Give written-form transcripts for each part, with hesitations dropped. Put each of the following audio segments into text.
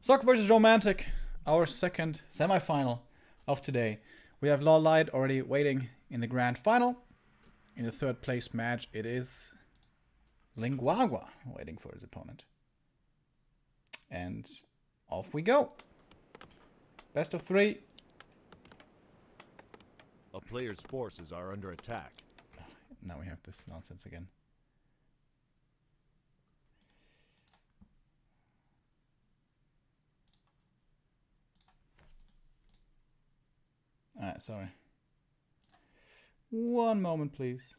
Sock versus Romantic, our second semi-final of today. We have Lawlight already waiting in the grand final. In the third place match, it is Linguagua waiting for his opponent. And off we go. Best of 3. A player's forces are under attack. Now we have this nonsense again. Alright, sorry. One moment, please.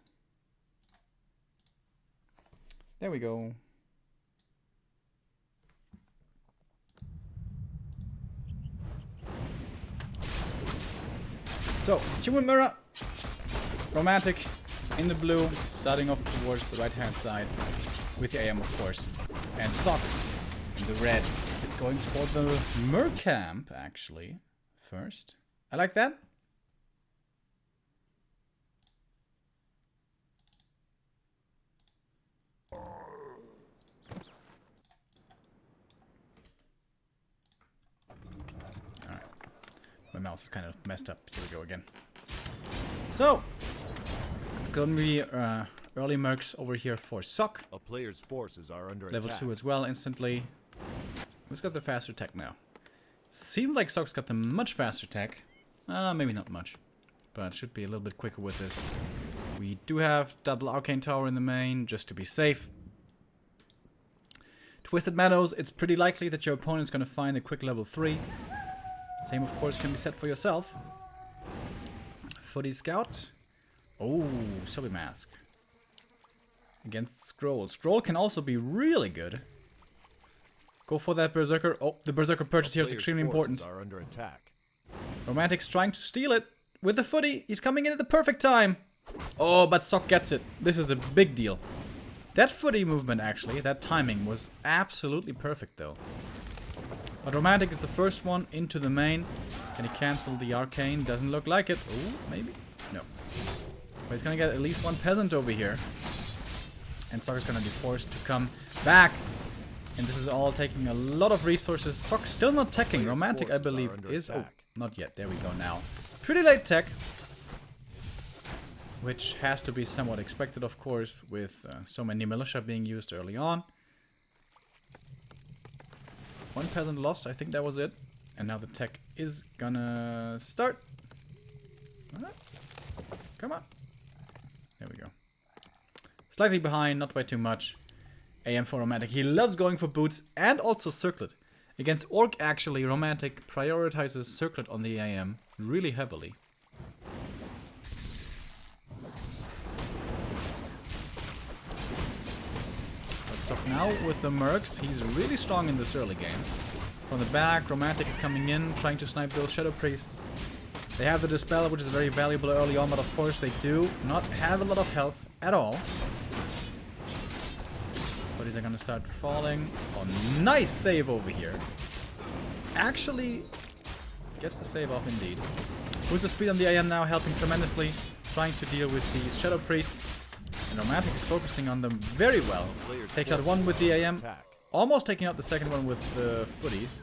There we go. So, Human Mirror, Romantic in the blue, starting off towards the right-hand side with the AM, of course. And Sock in the red is going for the Mercamp, actually, first. I like that. My mouse is kind of messed up. Here we go again. So, it's going to be early mercs over here for Sock. A player's forces are under Level attack. 2 as well, instantly. Who's got the faster tech now? Seems like Sock's got the much faster tech. Maybe not much, but should be a little bit quicker with this. We do have double Arcane Tower in the main, just to be safe. Twisted Meadows, it's pretty likely that your opponent's going to find a quick level 3. Same, of course, can be said for yourself. Footy Scout. Oh, Sobi Mask. Against Scroll. Scroll can also be really good. Go for that Berserker. Oh, the Berserker purchase here is extremely important. Are under attack. Romantic's trying to steal it with the footy. He's coming in at the perfect time. Oh, but Sock gets it. This is a big deal. That footy movement, actually, that timing was absolutely perfect, though. But Romantic is the first one into the main. Can he cancel the Arcane? Doesn't look like it. Oh, maybe? No. But he's gonna get at least one peasant over here. And Sock is gonna be forced to come back. And this is all taking a lot of resources. Sock still not teching. Romantic, I believe, is... Oh, not yet. There we go now. Pretty late tech. Which has to be somewhat expected, of course, with so many militia being used early on. One peasant lost, I think that was it. And now the tech is gonna start. Come on. There we go. Slightly behind, not by too much. AM for Romantic. He loves going for boots and also circlet. Against Orc, actually, Romantic prioritizes circlet on the AM really heavily. So now with the Mercs, he's really strong in this early game. From the back, Romantic is coming in, trying to snipe those Shadow Priests. They have the Dispel, which is very valuable early on, but of course they do not have a lot of health at all. So these are gonna start falling. Oh, nice save over here. Actually, gets the save off indeed. Boost the speed on the AM now, helping tremendously, trying to deal with these Shadow Priests. And Romantic is focusing on them very well. Takes out one with the AM. Almost taking out the second one with the footies.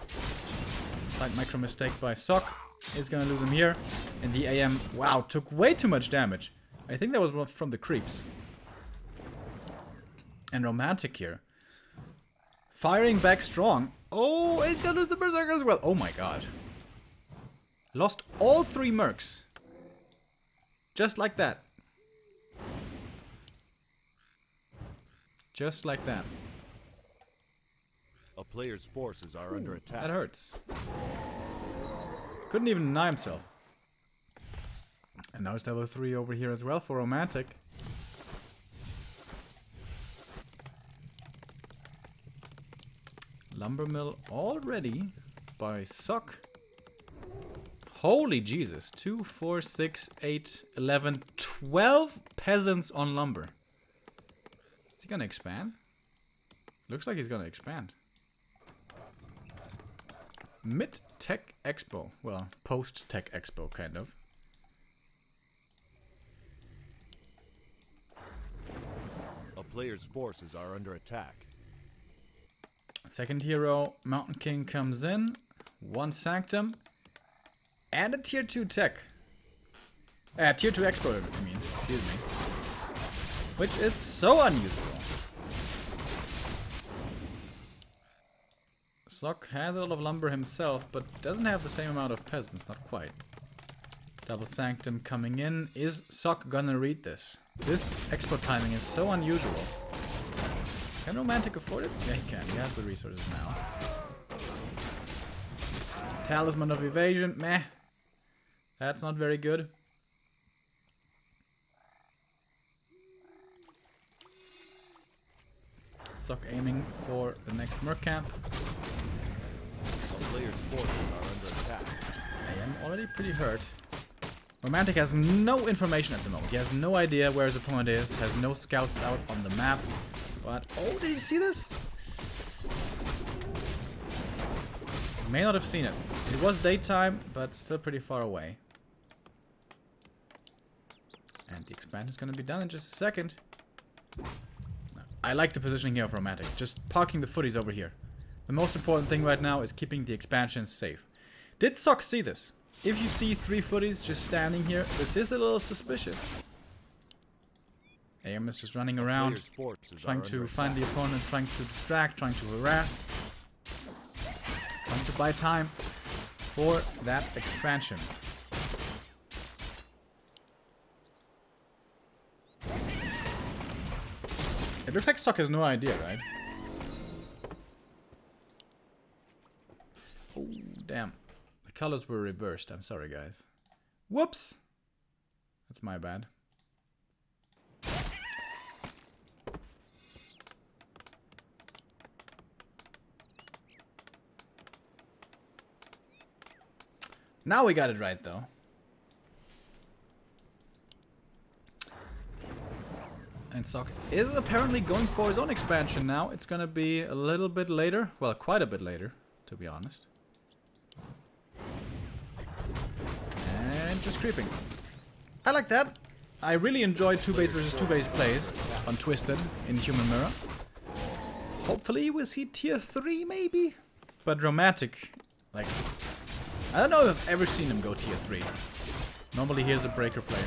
Slight micro mistake by Sock. Is going to lose him here. And the AM, wow, took way too much damage. I think that was from the creeps. And Romantic here. Firing back strong. Oh, he's going to lose the Berserker as well. Oh my god. Lost all 3 Mercs. Just like that. Just like that. A player's forces are under attack. That hurts. Couldn't even deny himself. And now it's level 3 over here as well for Romantic. Lumber Mill already by Sock. Holy Jesus. 2, 4, 6, 8, 11, 12 peasants on lumber. Is he gonna expand? Looks like he's gonna expand. Mid-Tech Expo. Well, post-Tech Expo, kind of. A player's forces are under attack. Second hero, Mountain King comes in. 1 Sanctum. And a tier 2 tech. Tier 2 expert, I mean, excuse me. Which is so unusual. Sock has a lot of lumber himself, but doesn't have the same amount of peasants, not quite. Double Sanctum coming in. Is Sock gonna read this? This export timing is so unusual. Can Romantic afford it? Yeah, he can. He has the resources now. Talisman of Evasion. Meh. That's not very good. Sock aiming for the next Merc camp. A player's forces are under attack. I am already pretty hurt. Romantic has no information at the moment. He has no idea where his opponent is. Has no scouts out on the map. But, oh, did you see this? May not have seen it. It was daytime, but still pretty far away. And the expansion is going to be done in just a second. I like the positioning here of Romantic. Just parking the footies over here. The most important thing right now is keeping the expansion safe. Did Sock see this? If you see 3 footies just standing here, this is a little suspicious. AM is just running around, trying to find the opponent, trying to distract, trying to harass. Trying to buy time for that expansion. It looks like Sock has no idea, right? Oh, damn. The colors were reversed. I'm sorry, guys. Whoops! That's my bad. Now we got it right, though. And Sock is apparently going for his own expansion now. It's gonna be a little bit later. Well, quite a bit later, to be honest. And just creeping. I like that. I really enjoyed 2 base versus 2 base plays on Twisted in Human Mirror. Hopefully we'll see tier 3 maybe? But Romantic, like, I don't know if I've ever seen him go tier 3. Normally he's a breaker player.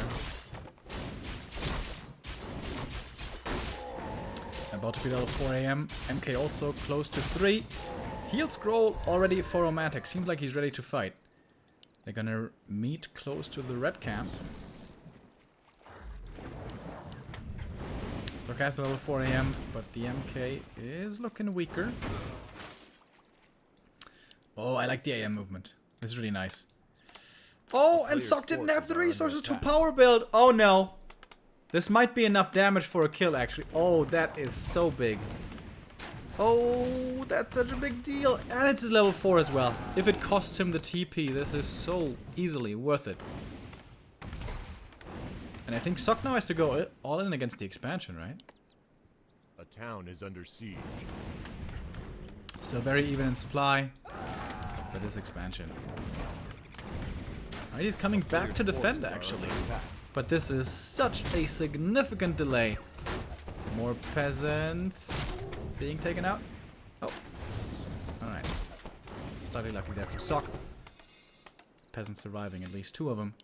About to be level 4 AM. MK also close to 3. Heal scroll already for Romantic. Seems like he's ready to fight. They're gonna meet close to the red camp. So cast level 4 AM, but the MK is looking weaker. Oh, I like the AM movement. This is really nice. Oh, and Sock didn't have the resources to power build. Oh no. This might be enough damage for a kill, actually. Oh, that is so big. Oh, that's such a big deal. And it's level 4 as well. If it costs him the TP, this is so easily worth it. And I think Sock now has to go all in against the expansion, right? A town is under siege. Still very even in supply. But this expansion. Alright, he's coming back to defend, actually. But this is such a significant delay. More peasants being taken out. Oh. Alright. Slightly lucky there for Sock. Peasants surviving, at least 2 of them.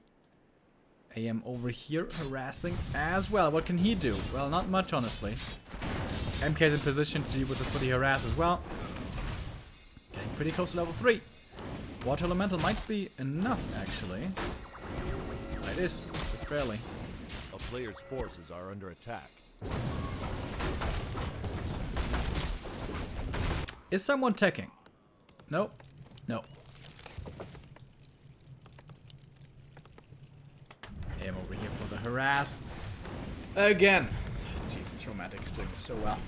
AM over here harassing as well. What can he do? Well, not much, honestly. MK's in position to deal with the footy harass as well. Getting pretty close to level 3. Water Elemental might be enough, actually. It is, just barely. A player's forces are under attack. Is someone teching? No. No. AM over here for the harass. Again. Jesus, Romantic is doing this so well.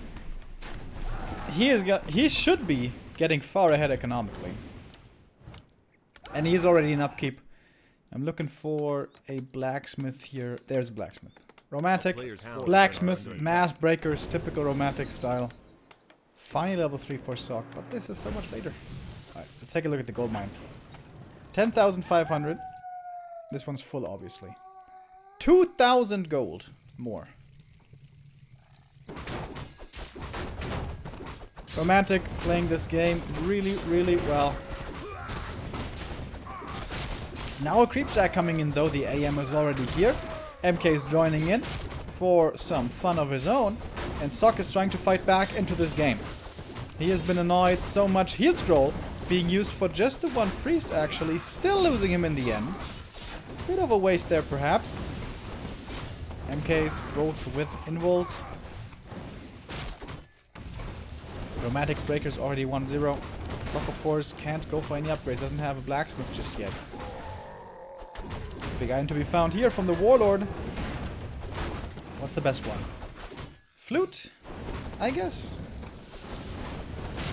He should be getting far ahead economically. And he's already in upkeep. I'm looking for a blacksmith here. There's a blacksmith. Romantic, blacksmith, mass breakers, typical Romantic style. Finally level 3 for Sock, but this is so much later. Alright, let's take a look at the gold mines. 10,500. This one's full, obviously. 2,000 gold more. Romantic playing this game really, really well. Now a creep jack coming in though. The AM is already here. MK is joining in for some fun of his own. And Sock is trying to fight back into this game. He has been annoyed so much. Heal scroll being used for just the one priest actually. Still losing him in the end. Bit of a waste there perhaps. MK's both with invols. Romantic's breaker's already 1-0. Sock of course can't go for any upgrades. Doesn't have a blacksmith just yet. Big item to be found here from the Warlord. What's the best one? Flute, I guess.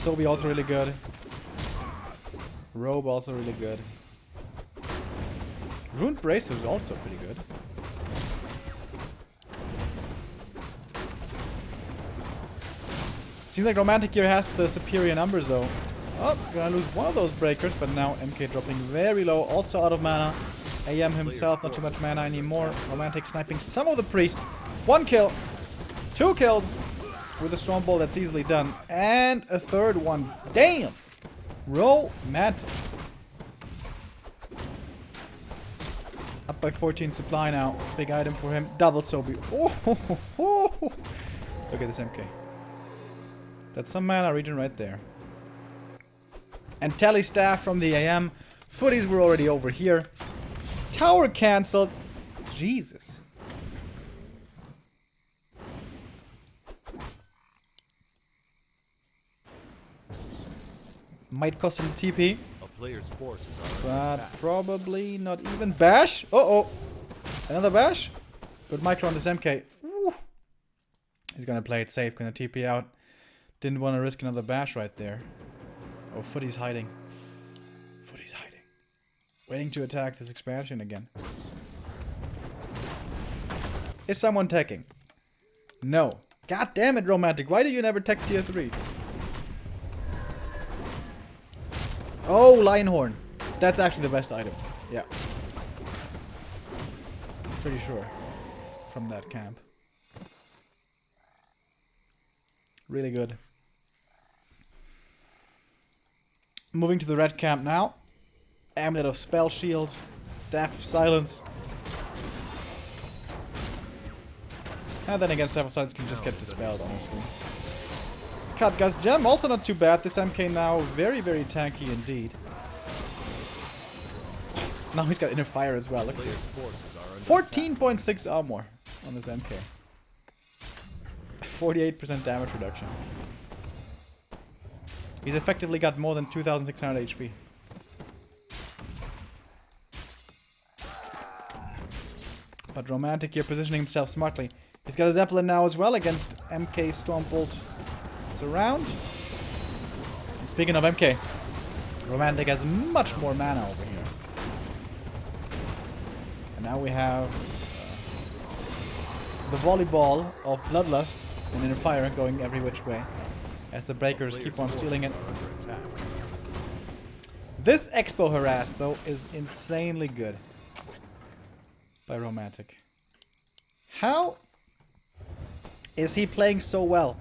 Sobe also really good. Robe also really good. Ruined Bracer is also pretty good. Seems like Romantic here has the superior numbers though. Oh, gonna lose one of those breakers, but now MK dropping very low, also out of mana. AM himself, not too much mana anymore. Romantic sniping some of the priests. 1 kill. 2 kills. With a strong ball that's easily done. And a third one. Damn! Romantic. Up by 14 supply now. Big item for him. Double Sobe. Oh, look at this MK. That's some mana regen right there. And Tele Staff from the AM. Footies were already over here. Tower cancelled. Jesus. Might cost him the TP. A player's forces are But probably not even. Bash. Uh-oh. Another bash. Good micro on this MK. Ooh. He's gonna play it safe. Gonna TP out. Didn't want to risk another bash right there. Oh, Footy's hiding. Footy's hiding. Waiting to attack this expansion again. Is someone teching? No. God damn it, Romantic. Why do you never tech tier 3? Oh, Lionhorn. That's actually the best item. Yeah. Pretty sure. From that camp. Really good. Moving to the red camp now. Amulet of Spell Shield. Staff of Silence. And then again, Staff of Silence can just get dispelled, honestly. Cut Gust Gem, also not too bad. This MK now very, very tanky indeed. Now he's got Inner Fire as well. Look at this. 14.6 armor on this MK. 48% damage reduction. He's effectively got more than 2,600 HP. But Romantic here positioning himself smartly. He's got a Zeppelin now as well against MK Stormbolt Surround. And speaking of MK, Romantic has much more mana over here. And now we have the volleyball of Bloodlust and Inner Fire going every which way. As the breakers keep on stealing it. This Expo Harass, though, is insanely good. By Romantic. How is he playing so well?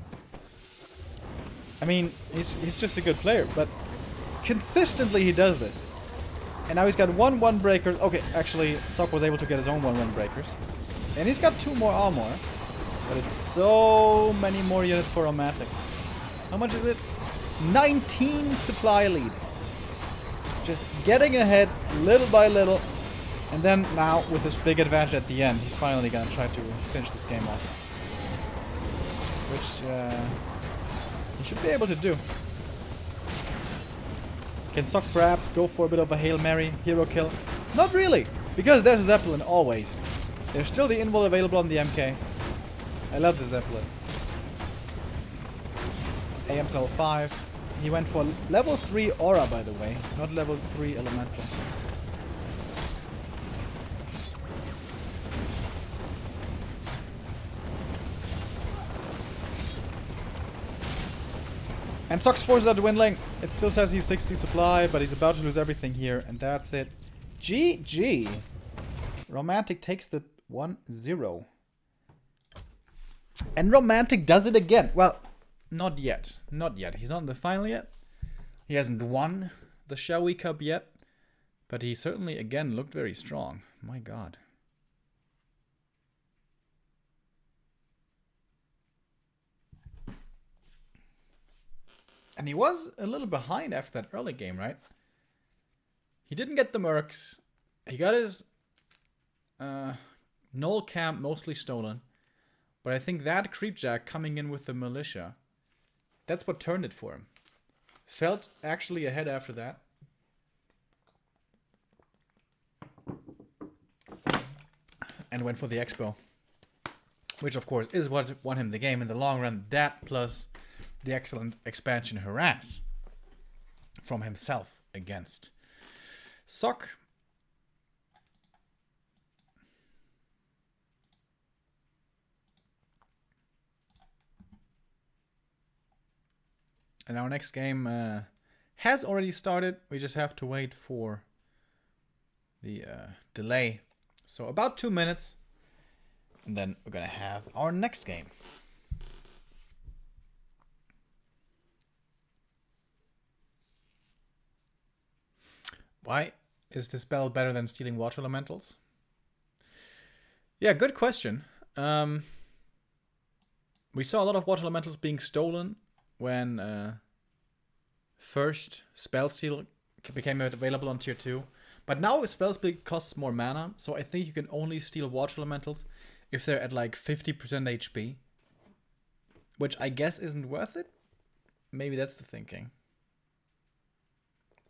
I mean, he's just a good player, but consistently he does this. And now he's got 1-1 breakers. Okay, actually, Sock was able to get his own 1-1 breakers. And he's got 2 more armor. But it's so many more units for Romantic. How much is it? 19 supply lead. Just getting ahead little by little. And then now with this big advantage at the end, he's finally gonna try to finish this game off. Which he should be able to do. Can Sock perhaps go for a bit of a Hail Mary hero kill? Not really, because there's a Zeppelin always. There's still the invul available on the MK. I love the Zeppelin. AM's level 5. He went for level 3 aura, by the way, not level 3 elemental. And Sock's forces are dwindling. It still says he's 60 supply, but he's about to lose everything here, and that's it. GG. Romantic takes the 1-0. And Romantic does it again. Well, not yet. Not yet. He's not in the final yet. He hasn't won the XiaoY Cup yet. But he certainly, again, looked very strong. My god. And he was a little behind after that early game, right? He didn't get the mercs. He got his null camp mostly stolen. But I think that creepjack coming in with the militia, that's what turned it for him. Felt actually ahead after that. And went for the expo. Which of course is what won him the game in the long run. That plus the excellent expansion harass from himself against Sock. And our next game has already started. We just have to wait for the delay. So about 2 minutes. And then we're going to have our next game. Why is this spell better than stealing water elementals? Yeah, good question. We saw a lot of water elementals being stolen when first spell seal became available on tier 2. But now spell speed costs more mana, so I think you can only steal water elementals if they're at like 50% HP. Which I guess isn't worth it. Maybe that's the thinking.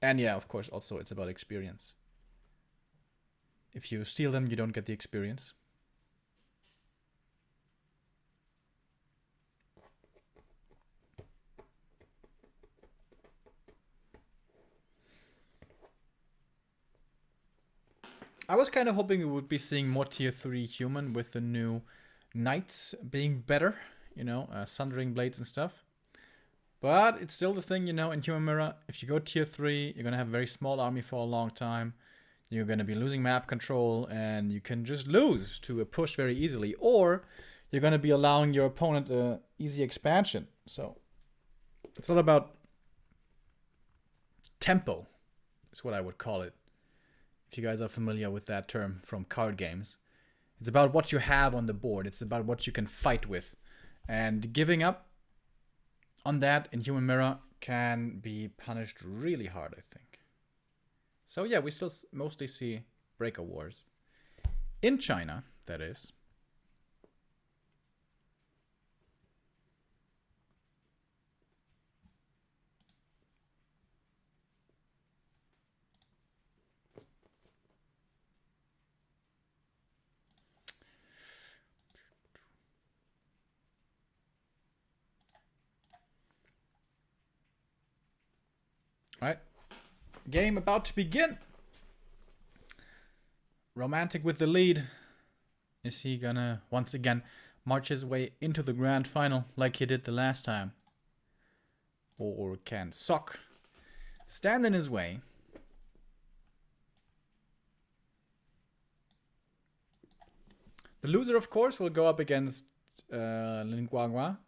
And yeah, of course, also it's about experience. If you steal them, you don't get the experience. I was kind of hoping we would be seeing more tier 3 human with the new knights being better. You know, sundering blades and stuff. But it's still the thing, you know, in Human Mirror, if you go tier 3, you're going to have a very small army for a long time. You're going to be losing map control, and you can just lose to a push very easily. Or you're going to be allowing your opponent an easy expansion. So it's all about tempo, is what I would call it. If you guys are familiar with that term from card games. It's about what you have on the board. It's about what you can fight with. And giving up on that in Human Mirror can be punished really hard, I think. So yeah, we still mostly see breaker wars. In China, that is. Alright, game about to begin. Romantic with the lead. Is he gonna, once again, march his way into the grand final like he did the last time? Or can Sock stand in his way? The loser, of course, will go up against Lin Guagua.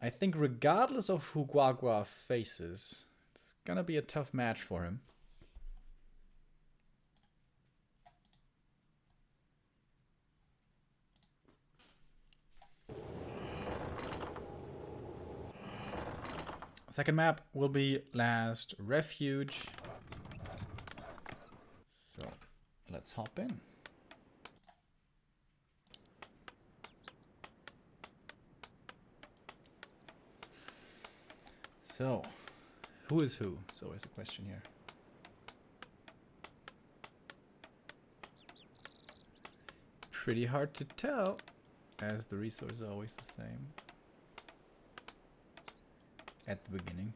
I think regardless of who Guagua faces, gonna be a tough match for him. Second map will be Last Refuge. So let's hop in. So who is who? Is always the question here. Pretty hard to tell, as the resource is always the same at the beginning.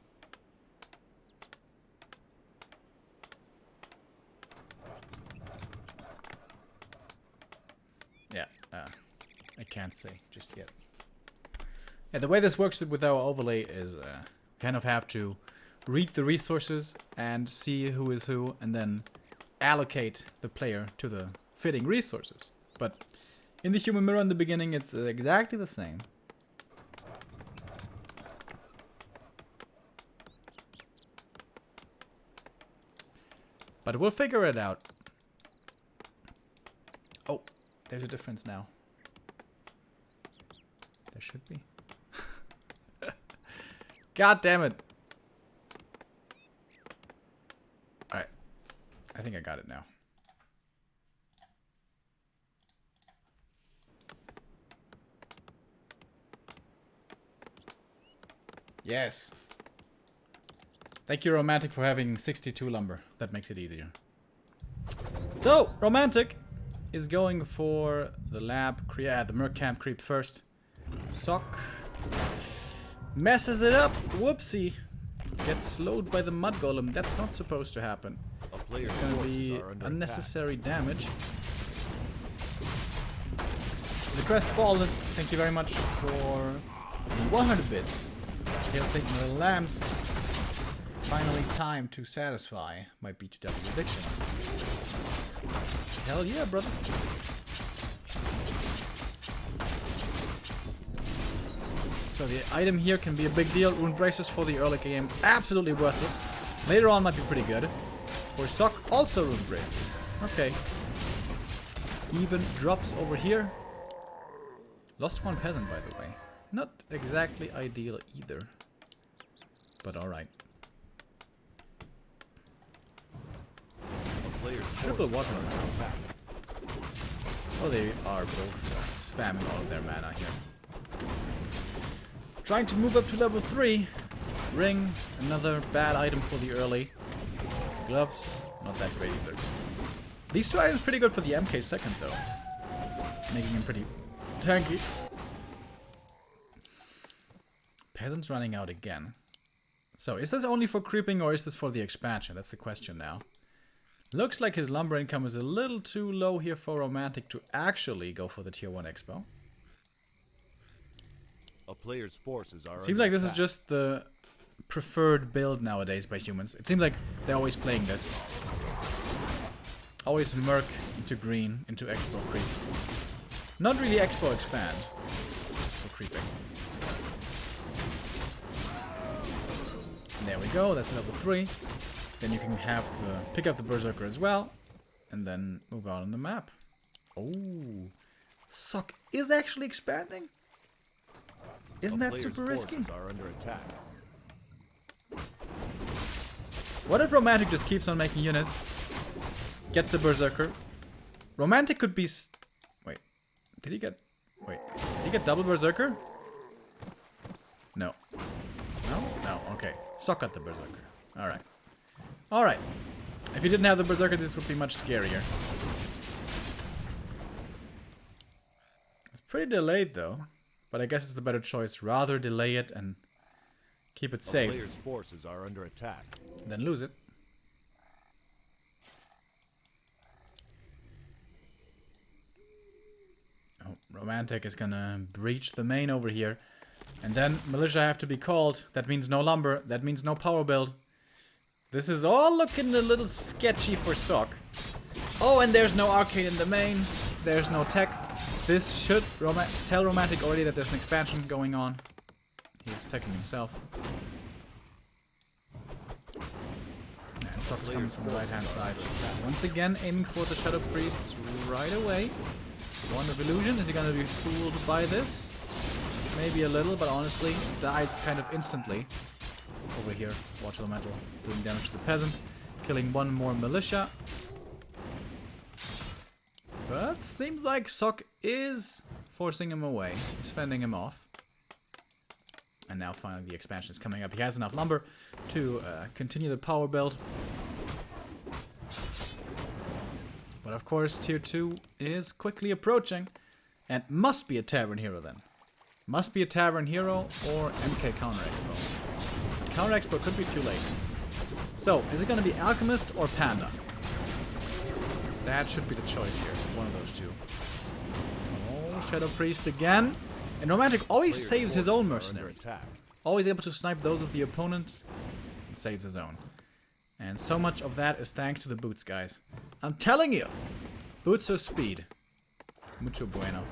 Yeah, I can't say just yet. Yeah, the way this works with our overlay is kind of have to read the resources and see who is who, and then allocate the player to the fitting resources. But in the Human Mirror in the beginning, it's exactly the same. But we'll figure it out. Oh, there's a difference now. There should be. God damn it. Alright. I think I got it now. Yes. Thank you, Romantic, for having 62 lumber. That makes it easier. So, Romantic is going for the lab, the merc camp creep first. Sock messes it up. Whoopsie. Gets slowed by the mud golem. That's not supposed to happen. It's gonna be unnecessary damage. The crest fallen. Thank you very much for the 100 bits. He'll take the lambs. Finally time to satisfy my BTW addiction. Hell yeah, brother. So the item here can be a big deal. Rune bracers for the early game, absolutely worthless. Later on might be pretty good. For Sock, also rune bracers. Okay. Even drops over here. Lost one peasant, by the way. Not exactly ideal either. But alright. Triple water. Oh, they are both spamming all of their mana here. Trying to move up to level 3. Ring, another bad item for the early. Gloves, not that great either. These two items pretty good for the MK second though. Making him pretty tanky. Peasant's running out again. So, is this only for creeping or is this for the expansion? That's the question now. Looks like his lumber income is a little too low here for Romantic to actually go for the tier 1 expo. A player's forces are Seems like this is just the preferred build nowadays by humans. It seems like they're always playing this. Always merc into green, into expo creep. Not really expo expand, just for creeping. And there we go, that's level 3. Then you can have pick up the Berserker as well, and then move out on the map. Oh, Sock is actually expanding? Isn't that super risky? Are under attack. What if Romantic just keeps on making units? Gets the Berserker. Romantic could be... Wait. Did he get... Wait. Did he get double Berserker? No. No? No. Okay. Sock got the Berserker. Alright. Alright. If he didn't have the Berserker, this would be much scarier. It's pretty delayed, though. But I guess it's the better choice. Rather delay it and keep it safe. The player's forces are under attack. Then lose it. Oh, Romantic is gonna breach the main over here. And then militia have to be called. That means no lumber. That means no power build. This is all looking a little sketchy for Sock. Oh, and there's no arcane in the main. There's no tech. This should tell Romantic already that there's an expansion going on. He's teching himself. And Sock's coming from the right-hand side. Once again, aiming for the Shadow Priests right away. Wand of Illusion. Is he going to be fooled by this? Maybe a little, but honestly, dies kind of instantly. Over here, Watch Elemental doing damage to the peasants. Killing one more militia. But seems like Sock is forcing him away. He's fending him off. And now finally the expansion is coming up. He has enough lumber to continue the power build. But of course, tier 2 is quickly approaching. And must be a Tavern Hero then. Must be a Tavern Hero or MK Counter Expo. But Counter Expo could be too late. So, is it going to be Alchemist or Panda? That should be the choice here. One of those two. Oh, Shadow Priest again. And Romantic always saves his own mercenaries. Always able to snipe those of the opponent and saves his own. And so much of that is thanks to the boots, guys. I'm telling you! Boots are speed. Mucho bueno.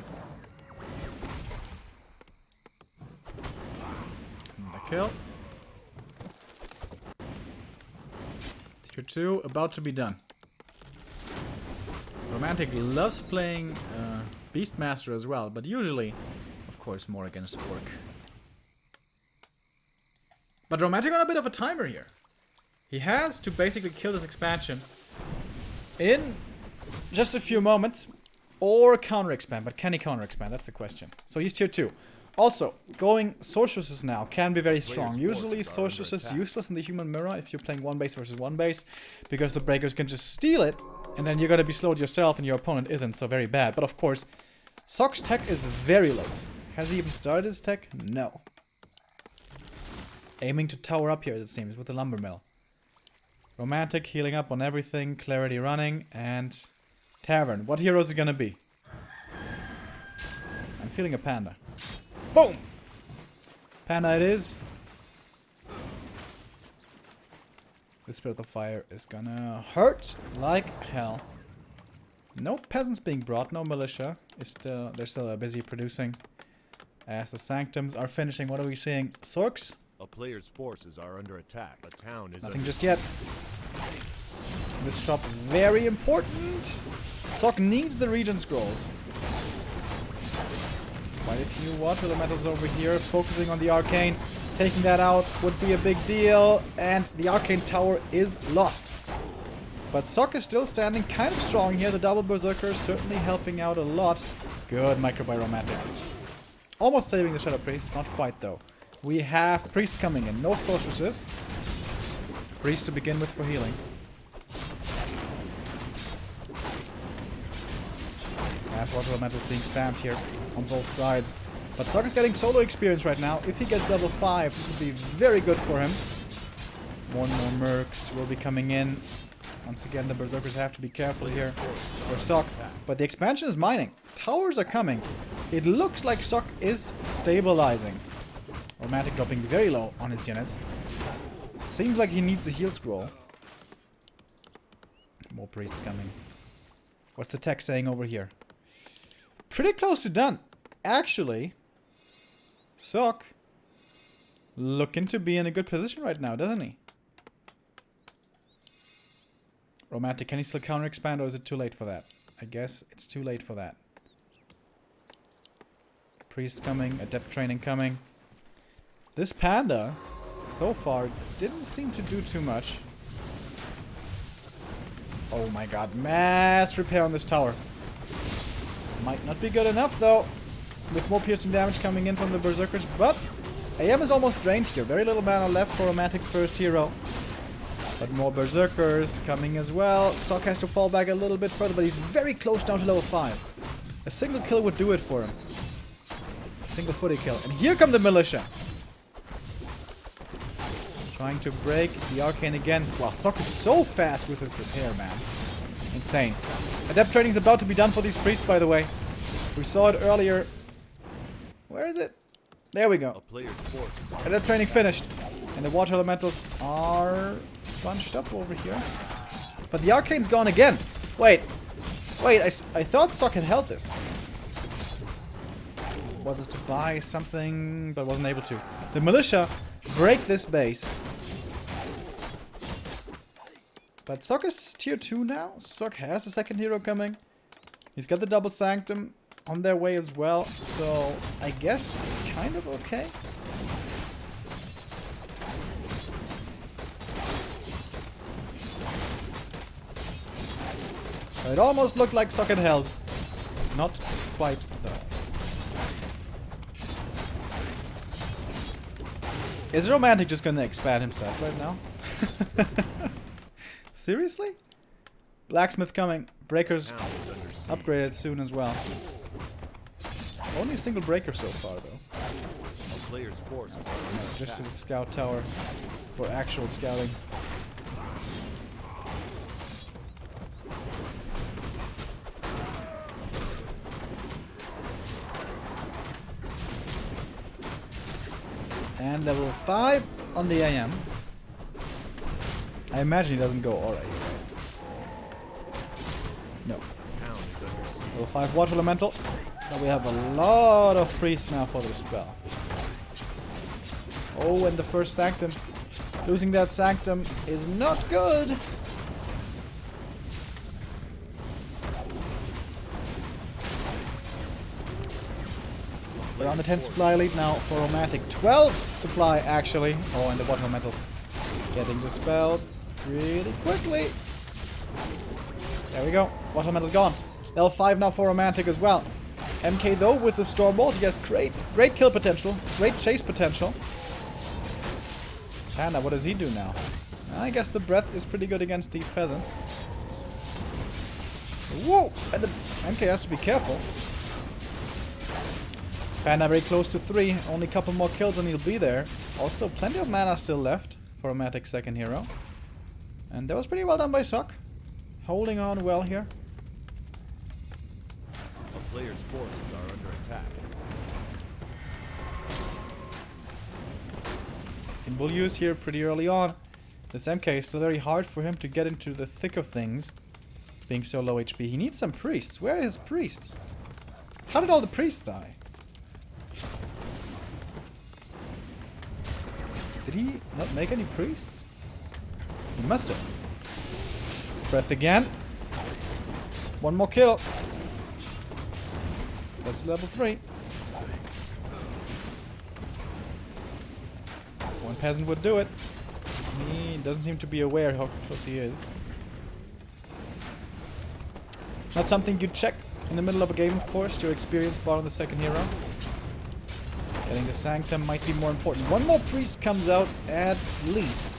And the kill. Tier 2 about to be done. Romantic loves playing Beastmaster as well, but usually, of course, more against Orc. But Romantic on a bit of a timer here. He has to basically kill this expansion in just a few moments, or counter-expand. But can he counter-expand? That's the question. So he's Tier 2. Also, going Sorceresses now can be very strong. Usually Sorceresses is useless in the human mirror if you're playing one base versus one base, because the breakers can just steal it, and then you're gonna be slowed yourself and your opponent isn't so very bad. But of course, Sock's tech is very late. Has he even started his tech? No. Aiming to tower up here, it seems, with the lumber mill. Romantic healing up on everything, Clarity running, and Tavern. What hero is it gonna be? I'm feeling a Panda. Boom! Panda it is. The Spirit of Fire is gonna hurt like hell. No peasants being brought, no militia. They're still busy producing. As the Sanctums are finishing, what are we seeing? Sorks? A player's forces are under attack. The town is Nothing just yet. This shop very important. Sock needs the Regent Scrolls. Quite a few water elementals over here, focusing on the Arcane. Taking that out would be a big deal, and the Arcane Tower is lost. But Sock is still standing kind of strong here. The double Berserker certainly helping out a lot. Good micro by Romantic. Almost saving the Shadow Priest, not quite though. We have Priests coming in, no Sorceresses. Priest to begin with for healing. As water elementals being spammed here on both sides. But Sock is getting solo experience right now. If he gets level 5, this will be very good for him. More and more mercs will be coming in. Once again, the Berserkers have to be careful here for Sock. But the expansion is mining. Towers are coming. It looks like Sock is stabilizing. Romantic dropping very low on his units. Seems like he needs a heal scroll. More priests coming. What's the tech saying over here? Pretty close to done. Actually, Sock looking to be in a good position right now, doesn't he? Romantic, can he still counter expand, or is it too late for that? I guess it's too late for that. Priest coming, adept training coming. This Panda, so far, didn't seem to do too much. Oh my god, mass repair on this tower. Might not be good enough though, with more piercing damage coming in from the Berserkers, but AM is almost drained here. Very little mana left for Romantic's first hero. But more Berserkers coming as well. Sock has to fall back a little bit further, but he's very close down to level 5. A single kill would do it for him. Single footy kill. And here come the militia. Trying to break the Arcane again. Wow, Sock is so fast with his repair, man. Insane. Adept training is about to be done for these priests, by the way. We saw it earlier. Where is it? There we go. Adept training finished. And the water elementals are bunched up over here. But the Arcane's gone again. Wait, I thought Sock had held this. Wanted to buy something, but wasn't able to. The militia break this base. But Sock is tier 2 now. Sock has a second hero coming. He's got the double sanctum on their way as well. So I guess it's kind of okay. It almost looked like Sock had held. Not quite though. Is Romantic just gonna expand himself right now? Seriously? Blacksmith coming. Breakers upgraded soon as well. Only a single breaker so far though. Just to the scout tower for actual scouting. And level 5 on the AM. I imagine he doesn't go alright. No. Level 5 water elemental. Now we have a lot of priests now for the spell. Oh, and the first sanctum. Losing that sanctum is not good. We're on the 10 supply lead now for Romantic. 12 supply, actually. Oh, and the water elementals getting dispelled pretty quickly. There we go. Water elemental's gone. Level 5 now for Romantic as well. MK, though, with the Stormbolt, he has great kill potential. Great chase potential. Panda, what does he do now? I guess the breath is pretty good against these peasants. Whoa! And the MK has to be careful. Panda very close to 3. Only a couple more kills and he'll be there. Also, plenty of mana still left for Romantic's second hero. And that was pretty well done by Sok. Holding on well here. A player's forces are under attack. And we'll use here pretty early on. This MK is still very hard for him to get into the thick of things. Being so low HP. He needs some priests. Where are his priests? How did all the priests die? Did he not make any priests? He must have. Breath again. One more kill. That's level 3. One peasant would do it. He doesn't seem to be aware how close he is. Not something you check in the middle of a game, of course. Your experience bar on the second hero. Getting the Sanctum might be more important. One more priest comes out at least.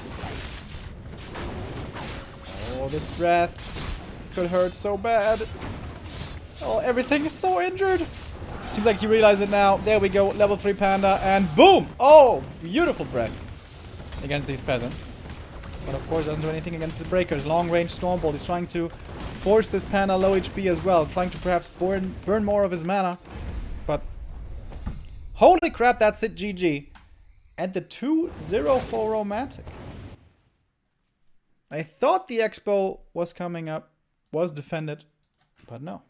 Oh, this breath could hurt so bad. Oh, everything is so injured. Seems like he realized it now. There we go. Level 3 Panda. And boom! Oh, beautiful breath against these peasants. But of course doesn't do anything against the breakers. Long range Stormbolt. He's trying to force this Panda low HP as well. Trying to perhaps burn more of his mana. But holy crap, that's it. GG. And the 2-0 for Romantic. I thought the Expo was coming up. Was defended. But no.